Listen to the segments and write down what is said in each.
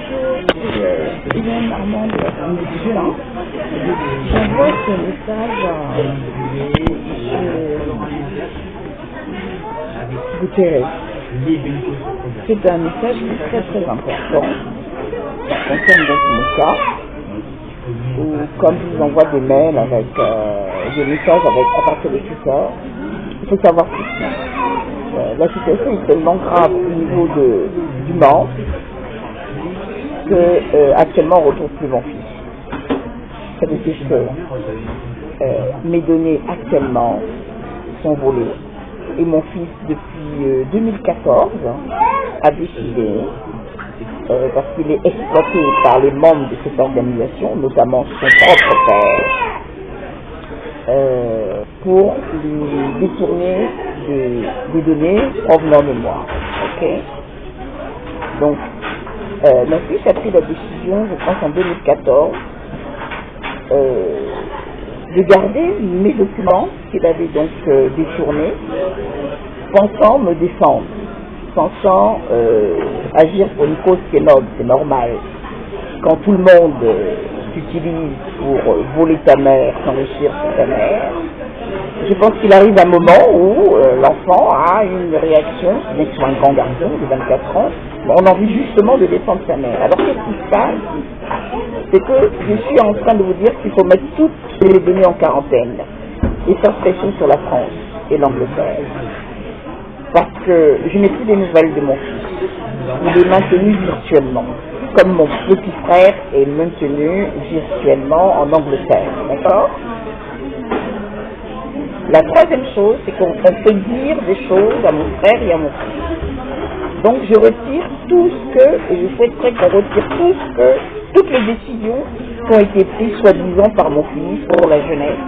Bonjour, c'est Hélène Armand de la famille Dupin. J'envoie ce message à M. Guterres. C'est un message qui est très très important. Ça concerne donc mon cas, où comme je vous envoie des mails avec des messages à partir de Twitter, il faut savoir ceci. La situation est tellement grave au niveau du Mans que actuellement on ne retrouve plus mon fils. Ça veut dire que mes données actuellement sont volées et mon fils depuis 2014 a décidé, parce qu'il est exploité par les membres de cette organisation, notamment son propre père, pour lui détourner des données provenant de moi. Okay? Donc, mon fils a pris la décision, je pense en 2014, de garder mes documents qu'il avait donc détournés, pensant me défendre, pensant agir pour une cause qui est noble, c'est normal. Quand tout le monde s'utilise pour voler ta mère, s'enrichir sur ta mère, je pense qu'il arrive un moment où l'enfant a une réaction, bien que ce soit un grand garçon de 24 ans, on a envie justement de défendre sa mère. Alors qu'est-ce qui se passe? C'est que je suis en train de vous dire qu'il faut mettre toutes les données en quarantaine et faire pression sur la France et l'Angleterre. Parce que je n'ai plus des nouvelles de mon fils. Il est maintenu virtuellement, comme mon petit frère est maintenu virtuellement en Angleterre. D'accord? La troisième chose, c'est qu'on fait dire des choses à mon frère et à mon fils. Donc je retire tout ce que, et je souhaiterais qu'on retire toutes les décisions qui ont été prises soi-disant par mon fils pour la jeunesse,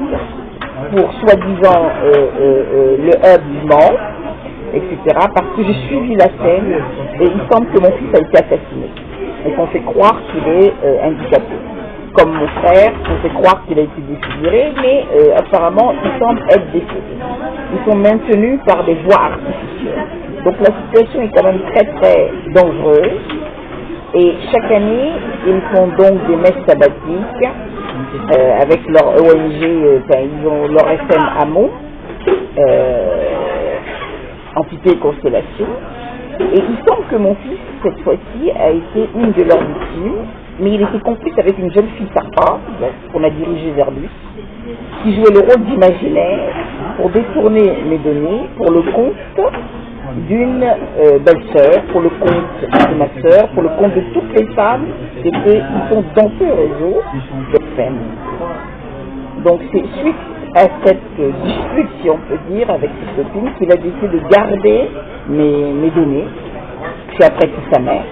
pour soi-disant le hub du Mans, etc. Parce que j'ai suivi la scène et il semble que mon fils a été assassiné. Et qu'on fait croire qu'il est handicapé. Comme mon frère, on fait croire qu'il a été défiguré, mais apparemment il semble être décédé. Ils sont maintenus par des voies artificielles. Donc la situation est quand même très très dangereuse. Et chaque année, ils font donc des messes sabbatiques avec leur ONG, ils ont leur SM AMO, Entité Constellation. Et il semble que mon fils, cette fois-ci, a été une de leurs victimes, mais il était complice avec une jeune fille Sarah, qu'on a dirigée vers lui, qui jouait le rôle d'imaginaire pour détourner mes données pour le compte d'une belle-sœur, pour le compte de ma sœur, pour le compte de toutes les femmes qui sont dans ce réseau de femmes. Donc c'est suite à cette dispute, si on peut dire, avec cette copine, qu'il a décidé de garder mes données, puis après tout sa mère.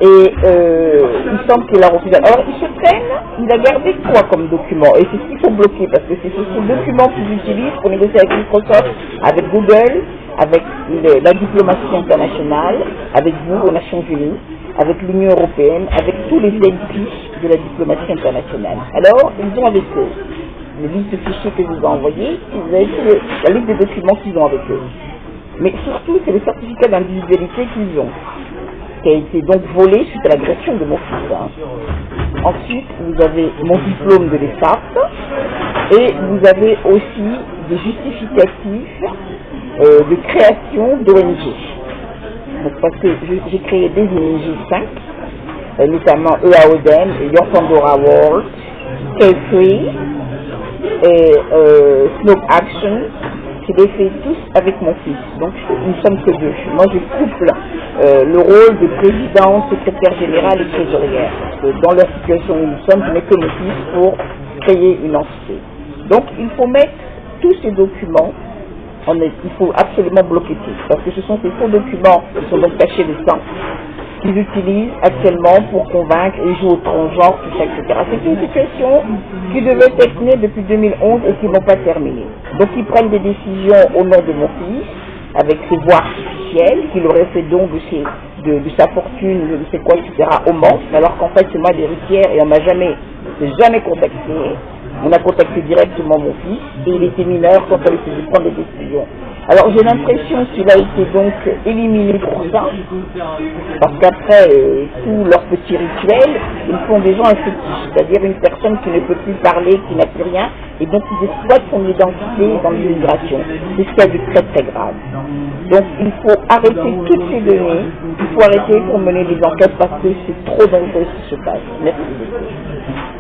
Et il semble qu'il a refusé. Alors il se traîne, il a gardé quoi comme document? Et c'est ce qu'il faut bloquer, parce que c'est ce document qu'ils utilisent pour négocier avec Microsoft, avec Google, avec la diplomatie internationale, avec vous aux Nations Unies, avec l'Union Européenne, avec tous les fiches de la diplomatie internationale. Alors, ils ont avec eux les listes de fichiers que je vous ai envoyés, vous avez la liste des documents qu'ils ont avec eux. Mais surtout, c'est le certificat d'individualité qu'ils ont, qui a été donc volé suite à l'agression de mon fils. Ensuite, vous avez mon diplôme de l'ESAP et vous avez aussi des justificatifs de création d'ONG. Parce que j'ai créé des ONG 5, notamment EAODEN, Your Pandora World, K3 et Smoke Action. Je les fais tous avec mon fils, donc nous ne sommes que deux. Moi je couple le rôle de président, secrétaire général et trésorière. Parce que dans la situation où nous sommes, je n'ai que mon fils pour créer une entité. Donc il faut mettre tous ces documents, il faut absolument bloquer tout. Parce que ce sont ces faux documents qui sont donc cachés de sang, qu'ils utilisent actuellement pour convaincre et jouer au transgenre, tout ça, etc. C'est une situation qui devait être née depuis 2011 et qui n'ont pas terminé. Donc ils prennent des décisions au nom de mon fils, avec ses voix artificielles, qu'il aurait fait don de sa fortune, je ne sais quoi, etc. au Mans, alors qu'en fait c'est moi l'héritière et on m'a jamais contacté. On a contacté directement mon fils et il était mineur quand on essayait de prendre des décisions. Alors j'ai l'impression qu'il a été donc éliminé pour ça, parce qu'après tout leur petit rituel, ils font des gens un fétiche, c'est-à-dire une personne qui ne peut plus parler, qui n'a plus rien, et donc ils exploitent son identité dans l'immigration. C'est ce qu'il y a de très très grave. Donc il faut arrêter toutes ces données, il faut arrêter pour mener des enquêtes parce que c'est trop dangereux ce qui se passe. Merci beaucoup.